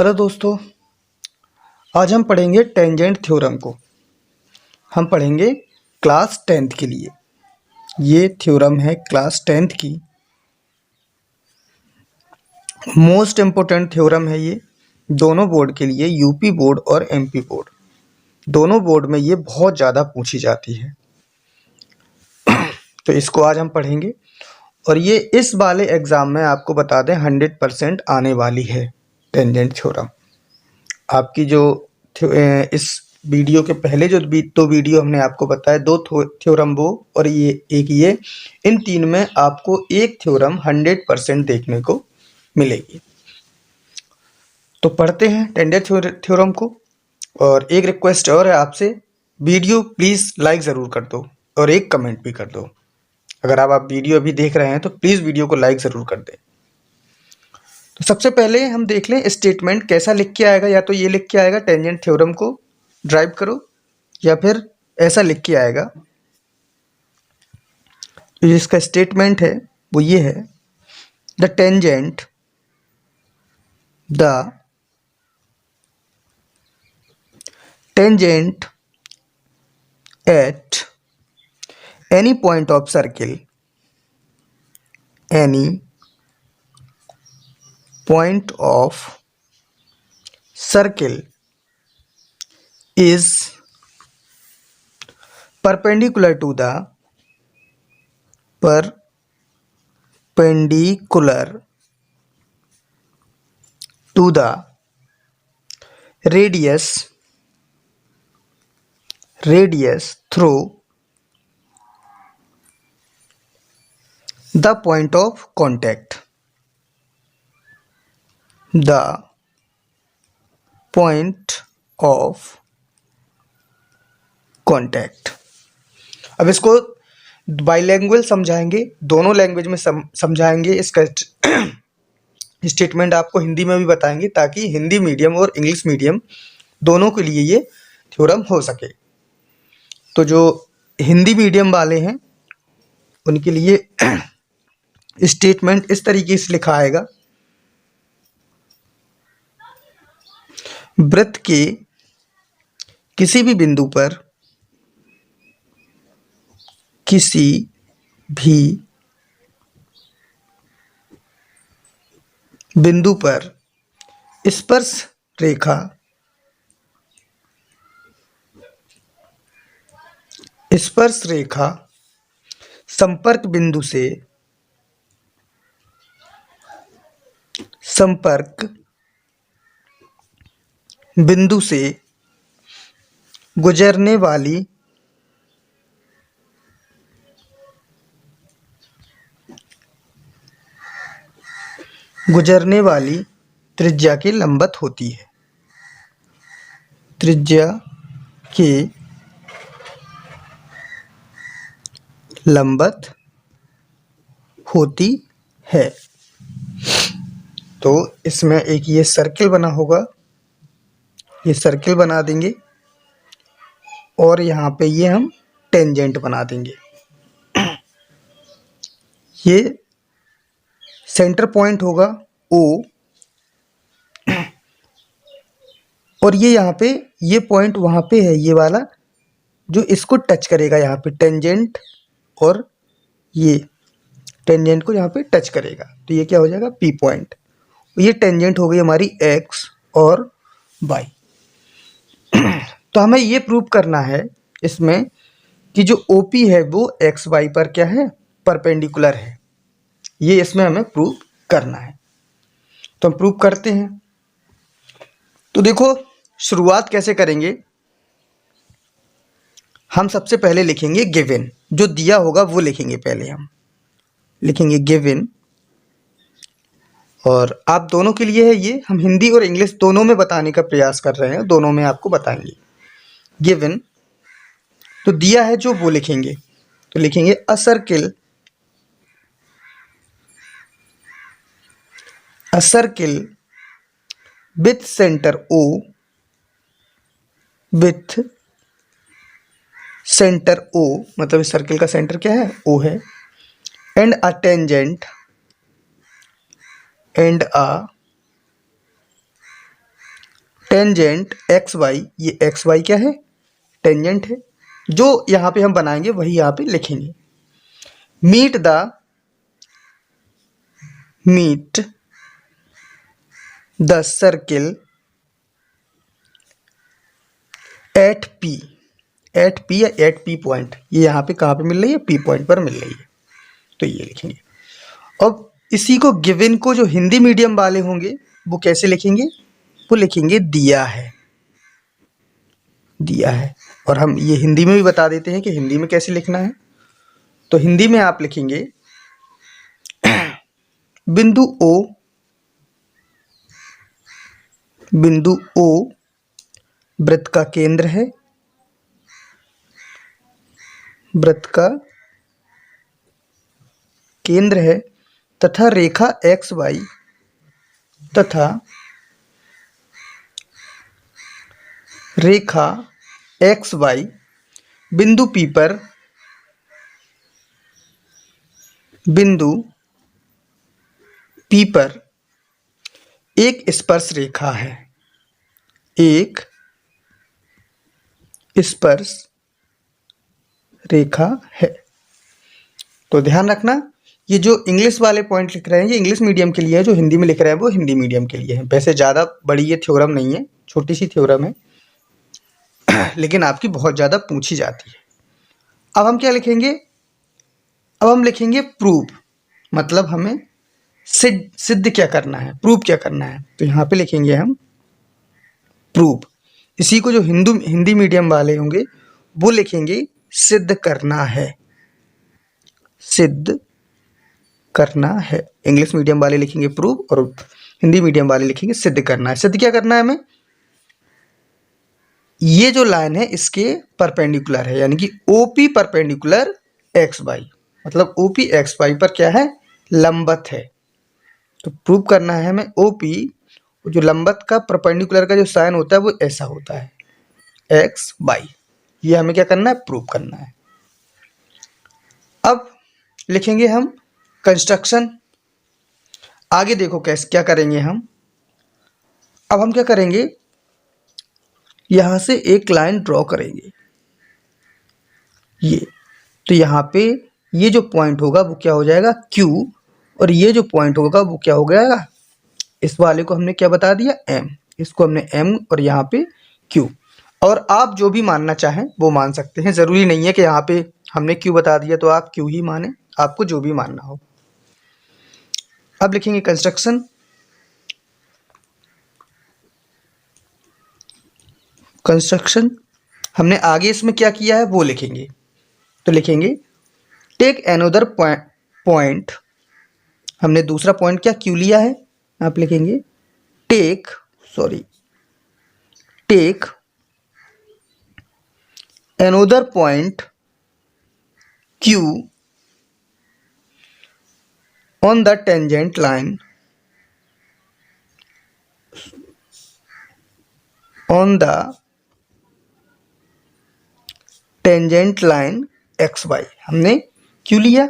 Hello दोस्तों, आज हम पढ़ेंगे टेंजेंट थ्योरम को। हम पढ़ेंगे क्लास 10th के लिए। ये थ्योरम है क्लास 10th की मोस्ट इम्पोर्टेंट थ्योरम है। ये दोनों बोर्ड के लिए, यूपी बोर्ड और एमपी बोर्ड, दोनों बोर्ड में ये बहुत ज़्यादा पूछी जाती है। तो इसको आज हम पढ़ेंगे और ये इस वाले एग्ज़ाम में आपको बता दें 100% आने वाली है। टेंजेंट थ्योरम आपकी जो इस वीडियो के पहले जो दो वीडियो हमने आपको बताया, दो थ्योरम वो और ये एक ये, इन तीन में आपको एक थ्योरम 100% देखने को मिलेगी। तो पढ़ते हैं टेंजेंट थ्योरम को। और एक रिक्वेस्ट और है आपसे, वीडियो प्लीज़ लाइक ज़रूर कर दो और एक कमेंट भी कर दो। अगर आप वीडियो अभी देख रहे हैं तो प्लीज़ वीडियो को लाइक ज़रूर कर दें। तो सबसे पहले हम देख लें स्टेटमेंट कैसा लिख के आएगा। या तो ये लिख के आएगा टेंजेंट थ्योरम को ड्राइव करो, या फिर ऐसा लिख के आएगा। तो जिसका स्टेटमेंट है वो ये है, the tangent at any point of circle, any point of circle is perpendicular to the radius through the point of contact, the point of contact। अब इसको बाइलैंग्वेज समझाएंगे, दोनों लैंग्वेज में समझाएंगे। इसका स्टेटमेंट आपको हिंदी में भी बताएंगे ताकि हिंदी मीडियम और इंग्लिश मीडियम दोनों के लिए ये थ्योरम हो सके। तो जो हिंदी मीडियम वाले हैं उनके लिए स्टेटमेंट इस तरीके से लिखा आएगा, वृत्त के किसी भी बिंदु पर स्पर्श रेखा संपर्क बिंदु से गुजरने वाली त्रिज्या के लंबवत होती है। त्रिज्या के लंबवत होती है। तो इसमें एक ये सर्किल बना होगा, ये सर्किल बना देंगे और यहाँ पे ये हम टेंजेंट बना देंगे। ये सेंटर पॉइंट होगा O, और ये यहाँ पे ये पॉइंट वहाँ पे है, ये वाला जो इसको टच करेगा यहाँ पे टेंजेंट, और ये टेंजेंट को यहाँ पे टच करेगा। तो ये क्या हो जाएगा, P पॉइंट। ये टेंजेंट हो गई हमारी X और Y। तो हमें ये प्रूव करना है इसमें कि जो OP है वो XY पर क्या है, परपेंडिकुलर है। ये इसमें हमें प्रूव करना है, तो हम प्रूव करते हैं। तो देखो शुरुआत कैसे करेंगे। हम सबसे पहले लिखेंगे गिवन, जो दिया होगा वो लिखेंगे। पहले हम लिखेंगे गिवन, और आप दोनों के लिए है ये, हम हिंदी और इंग्लिश दोनों में बताने का प्रयास कर रहे हैं, दोनों में आपको बताएंगे। गिवन तो दिया है जो वो लिखेंगे, तो लिखेंगे अ सर्किल विथ सेंटर O, मतलब इस सर्किल का सेंटर क्या है, O है, and a tangent tangent X Y, ये एक्स वाई क्या है, टेंजेंट है। जो यहाँ पे हम बनाएंगे वही यहाँ पे लिखेंगे। Meet the circle at P, या एट पी पॉइंट, ये यहाँ पे कहाँ पे मिल रही है, पी पॉइंट पर मिल रही है, तो ये लिखेंगे। अब इसी को गिवन को जो हिंदी मीडियम वाले होंगे वो कैसे लिखेंगे, वो लिखेंगे दिया है, दिया है। और हम ये हिंदी में भी बता देते हैं कि हिंदी में कैसे लिखना है। तो हिंदी में आप लिखेंगे बिंदु ओ वृत्त का केंद्र है, वृत्त का केंद्र है, तथा रेखा एक्स वाई तथा रेखा एक्स वाई बिंदु P पर एक स्पर्श रेखा है, एक स्पर्श रेखा है। तो ध्यान रखना, ये जो इंग्लिश वाले पॉइंट लिख रहे हैं ये इंग्लिश मीडियम के लिए है, जो हिंदी में लिख रहे हैं वो हिंदी मीडियम के लिए है। वैसे ज़्यादा बड़ी ये थ्योरम नहीं है, छोटी सी थ्योरम है, लेकिन आपकी बहुत ज़्यादा पूछी जाती है। अब हम क्या लिखेंगे, अब हम लिखेंगे प्रूव, मतलब हमें सिद्ध क्या करना है, प्रूव क्या करना है। तो यहाँ पे लिखेंगे हम प्रूव। इसी को जो हिंदी मीडियम वाले होंगे वो लिखेंगे सिद्ध करना है, सिद्ध करना है। इंग्लिश मीडियम वाले लिखेंगे प्रूव और हिंदी मीडियम वाले लिखेंगे सिद्ध करना है। सिद्ध क्या करना है हमें, ये जो लाइन है इसके परपेंडिकुलर है, यानी कि ओपी परपेंडिकुलर एक्स वाई, मतलब ओपी एक्स वाई पर क्या है, लंबवत है। तो प्रूव करना है हमें ओपी, जो लंबवत का परपेंडिकुलर का जो साइन होता है वो ऐसा होता है एक्स वाई, ये हमें क्या करना है, प्रूव करना है। अब लिखेंगे हम कंस्ट्रक्शन। आगे देखो कैसे क्या करेंगे हम। अब हम क्या करेंगे, यहां से एक लाइन ड्रॉ करेंगे, ये तो यहाँ पे ये जो पॉइंट होगा वो क्या हो जाएगा Q, और ये जो पॉइंट होगा वो क्या हो जाएगा, इस वाले को हमने क्या बता दिया M, इसको हमने M और यहाँ पे Q। और आप जो भी मानना चाहें वो मान सकते हैं, ज़रूरी नहीं है कि यहाँ पे हमने Q बता दिया तो आप Q ही माने, आपको जो भी मानना हो। अब लिखेंगे कंस्ट्रक्शन। कंस्ट्रक्शन हमने आगे इसमें क्या किया है वो लिखेंगे। तो लिखेंगे टेक एनोदर पॉइंट, हमने दूसरा पॉइंट क्या Q लिया है, आप लिखेंगे take another point Q on the tangent line XY, हमने Q लिया,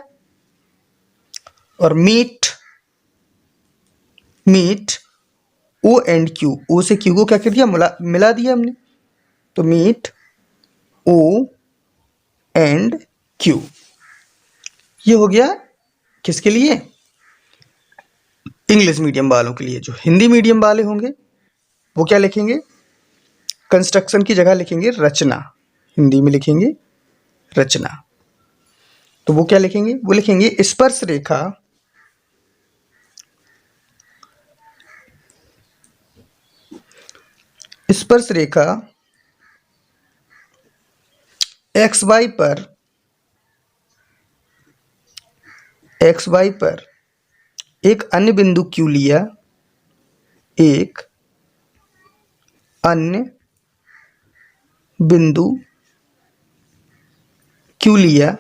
और meet O and Q, O से Q को क्या कर दिया, मिला दिया हमने, तो मीट O एंड Q। ये हो गया किसके लिए, इंग्लिश मीडियम वालों के लिए। जो हिंदी मीडियम वाले होंगे वो क्या लिखेंगे, कंस्ट्रक्शन की जगह लिखेंगे रचना, हिंदी में लिखेंगे रचना। तो वो क्या लिखेंगे, वो लिखेंगे स्पर्श रेखा XY पर एक अन्य बिंदु Q लिया, एक अन्य बिंदु Q लिया,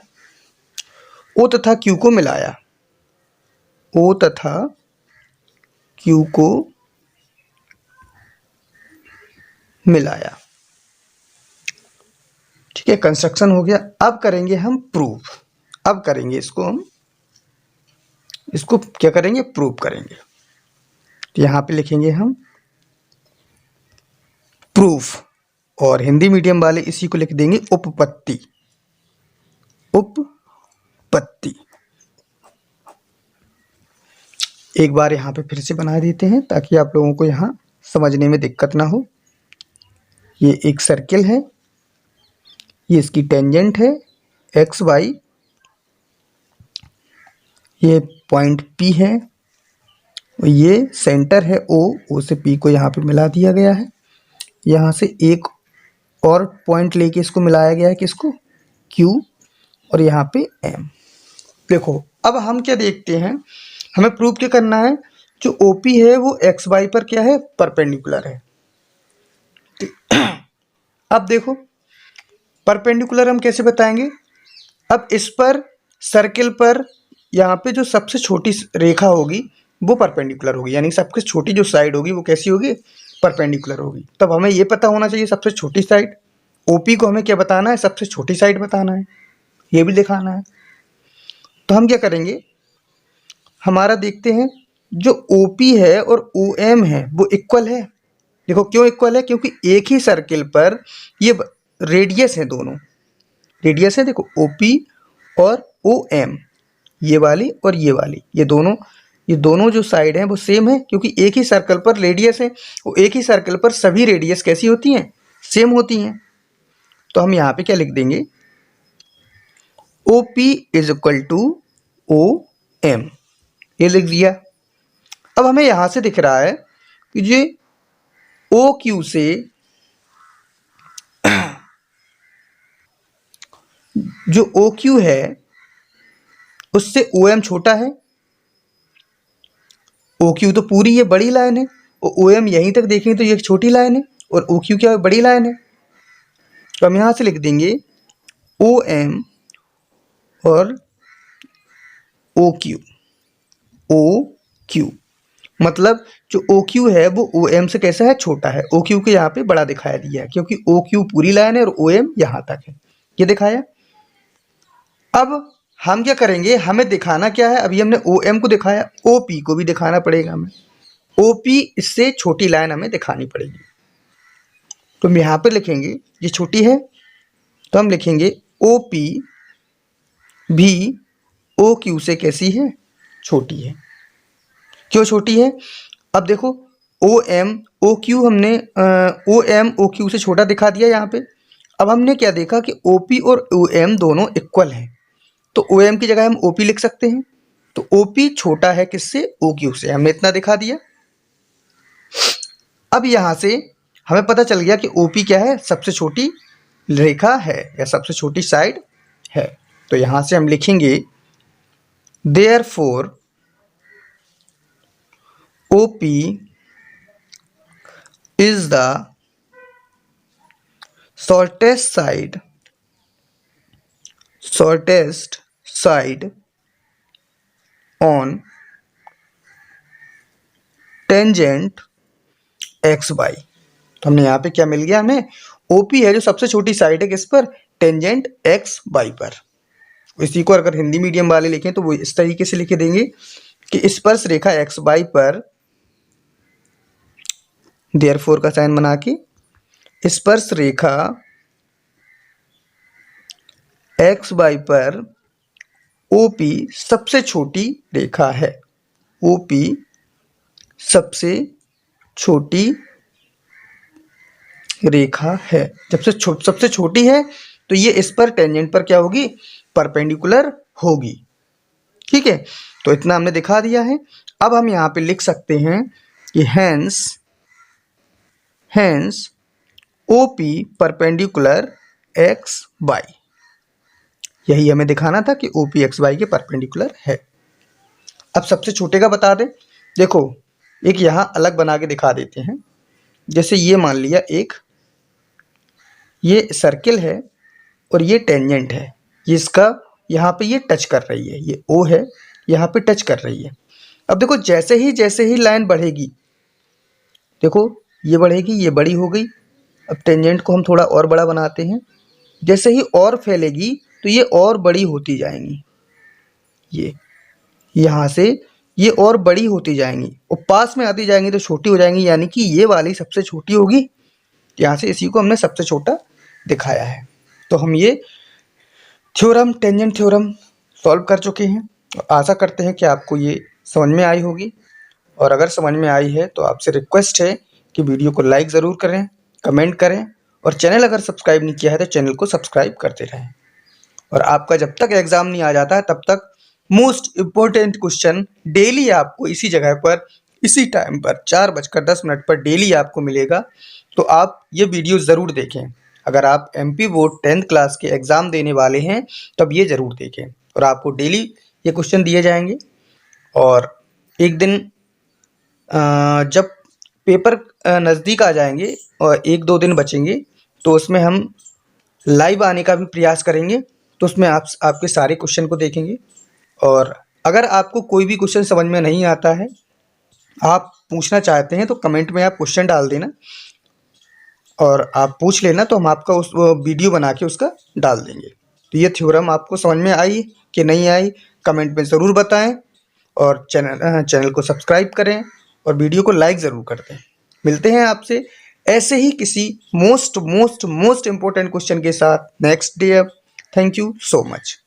O तथा Q को मिलाया, O तथा Q को मिलाया। ठीक है, कंस्ट्रक्शन हो गया। अब करेंगे हम प्रूफ। अब करेंगे इसको क्या करेंगे, प्रूफ करेंगे। तो यहाँ पे लिखेंगे हम प्रूफ, और हिंदी मीडियम वाले इसी को लिख देंगे उपपत्ति। उपपत्ति। एक बार यहाँ पे फिर से बना देते हैं ताकि आप लोगों को यहाँ समझने में दिक्कत ना हो। ये एक सर्किल है, ये इसकी टेंजेंट है एक्स वाई, ये पॉइंट पी है, और ये सेंटर है ओ से पी को यहाँ पे मिला दिया गया है। यहाँ से एक और पॉइंट लेके इसको मिलाया गया है, किसको, क्यू, और यहाँ पे एम। देखो अब हम क्या देखते हैं, हमें प्रूव क्या करना है, जो ओपी है वो एक्स वाई पर क्या है, परपेंडिकुलर है। अब देखो परपेंडिकुलर हम कैसे बताएंगे, अब इस पर सर्किल पर यहाँ पे जो सबसे छोटी रेखा होगी वो परपेंडिकुलर होगी, यानी सबसे छोटी जो साइड होगी वो कैसी होगी, परपेंडिकुलर होगी। तब हमें ये पता होना चाहिए सबसे छोटी साइड, ओपी को हमें क्या बताना है, सबसे छोटी साइड बताना है, ये भी दिखाना है। तो हम क्या करेंगे, हमारा देखते हैं जो ओपी है और ओएम है वो इक्वल है। देखो क्यों इक्वल है, क्योंकि एक ही सर्किल पर ये रेडियस है, दोनों रेडियस है। देखो ओपी और ओएम, ये वाली और ये वाली, ये दोनों जो साइड हैं वो सेम है, क्योंकि एक ही सर्कल पर रेडियस है, वो एक ही सर्कल पर सभी रेडियस कैसी होती हैं, सेम होती हैं। तो हम यहाँ पे क्या लिख देंगे, OP is equal to OM, ये लिख दिया। अब हमें यहाँ से दिख रहा है कि ये OQ से जो OQ है उससे OM छोटा है। OQ तो पूरी ये बड़ी लाइन है, और OM यहीं तक देखेंगे तो ये एक छोटी लाइन है, और OQ क्या है, बड़ी लाइन है। तो हम यहाँ से लिख देंगे OM और OQ। OQ मतलब जो OQ है वो OM से कैसा है, छोटा है। OQ के यहाँ पे बड़ा दिखाया दिया है, क्योंकि OQ पूरी लाइन है और OM यहाँ तक है, ये दिखाया। अब हम क्या करेंगे, हमें दिखाना क्या है, अभी हमने OM को दिखाया, OP को भी दिखाना पड़ेगा हमें। OP इससे छोटी लाइन हमें दिखानी पड़ेगी। तो हम यहाँ पे लिखेंगे, ये छोटी है तो हम लिखेंगे OP भी OQ से कैसी है, छोटी है। क्यों छोटी है, अब देखो OM OQ हमने OM OQ से छोटा दिखा दिया यहाँ पे। अब हमने क्या देखा कि OP और OM दोनों इक्वल हैं, तो OM की जगह हम OP लिख सकते हैं। तो OP छोटा है किससे, OQ से, हमने इतना दिखा दिया। अब यहाँ से हमें पता चल गया कि OP क्या है, सबसे छोटी रेखा है या सबसे छोटी साइड है। तो यहाँ से हम लिखेंगे therefore OP is the shortest side on tangent XY। तो हमने यहाँ पे क्या मिल गया, हमें OP है जो सबसे छोटी साइड है किस पर, टेंजेंट XY पर। इसी को अगर हिंदी मीडियम वाले लिखें तो वो इस तरीके से लिखे देंगे कि स्पर्श रेखा XY पर, देयरफॉर का साइन बना के, स्पर्श रेखा XY पर OP सबसे छोटी रेखा है। OP सबसे छोटी रेखा है। जब से सबसे छोटी है तो ये इस पर टेंजेंट पर क्या होगी, परपेंडिकुलर होगी। ठीक है, तो इतना हमने दिखा दिया है। अब हम यहाँ पे लिख सकते हैं कि हेंस OP परपेंडिकुलर XY, यही हमें दिखाना था कि OP XY के परपेंडिकुलर है। अब सबसे छोटे का बता दें, देखो एक यहाँ अलग बना के दिखा देते हैं। जैसे ये मान लिया, एक ये सर्किल है और ये टेंजेंट है, ये इसका यहाँ पे ये टच कर रही है, ये O है, यहाँ पे टच कर रही है। अब देखो जैसे ही लाइन बढ़ेगी, देखो ये बढ़ेगी, ये बड़ी हो गई। अब टेंजेंट को हम थोड़ा और बड़ा बनाते हैं, जैसे ही और फैलेगी तो ये और बड़ी होती जाएंगी, ये यहाँ से ये और बड़ी होती जाएंगी और पास में आती जाएंगी तो छोटी हो जाएंगी, यानी कि ये वाली सबसे छोटी होगी यहाँ से इसी को हमने सबसे छोटा दिखाया है। तो हम ये थ्योरम, टेंजेंट थ्योरम सॉल्व कर चुके हैं। आशा करते हैं कि आपको ये समझ में आई होगी, और अगर समझ में आई है तो आपसे रिक्वेस्ट है कि वीडियो को लाइक ज़रूर करें, कमेंट करें, और चैनल अगर सब्सक्राइब नहीं किया है तो चैनल को सब्सक्राइब करते रहें। और आपका जब तक एग्ज़ाम नहीं आ जाता है तब तक मोस्ट इम्पोर्टेंट क्वेश्चन डेली आपको इसी जगह पर, इसी टाइम पर 4:10 पर डेली आपको मिलेगा। तो आप ये वीडियो ज़रूर देखें। अगर आप MP बोर्ड 10th क्लास के एग्ज़ाम देने वाले हैं तब ये ज़रूर देखें, और आपको डेली ये क्वेश्चन दिए जाएंगे। और एक दिन जब पेपर नज़दीक आ जाएंगे और 1-2 दिन बचेंगे तो उसमें हम लाइव आने का भी प्रयास करेंगे। तो उसमें आप आपके सारे क्वेश्चन को देखेंगे। और अगर आपको कोई भी क्वेश्चन समझ में नहीं आता है, आप पूछना चाहते हैं, तो कमेंट में आप क्वेश्चन डाल देना और आप पूछ लेना, तो हम आपका उस वीडियो बना के उसका डाल देंगे। तो ये थ्योरम आपको समझ में आई कि नहीं आई, कमेंट में ज़रूर बताएं, और चैनल को सब्सक्राइब करें और वीडियो को लाइक ज़रूर कर दें। मिलते हैं आपसे ऐसे ही किसी मोस्ट इम्पोर्टेंट क्वेश्चन के साथ next day. Thank you so much.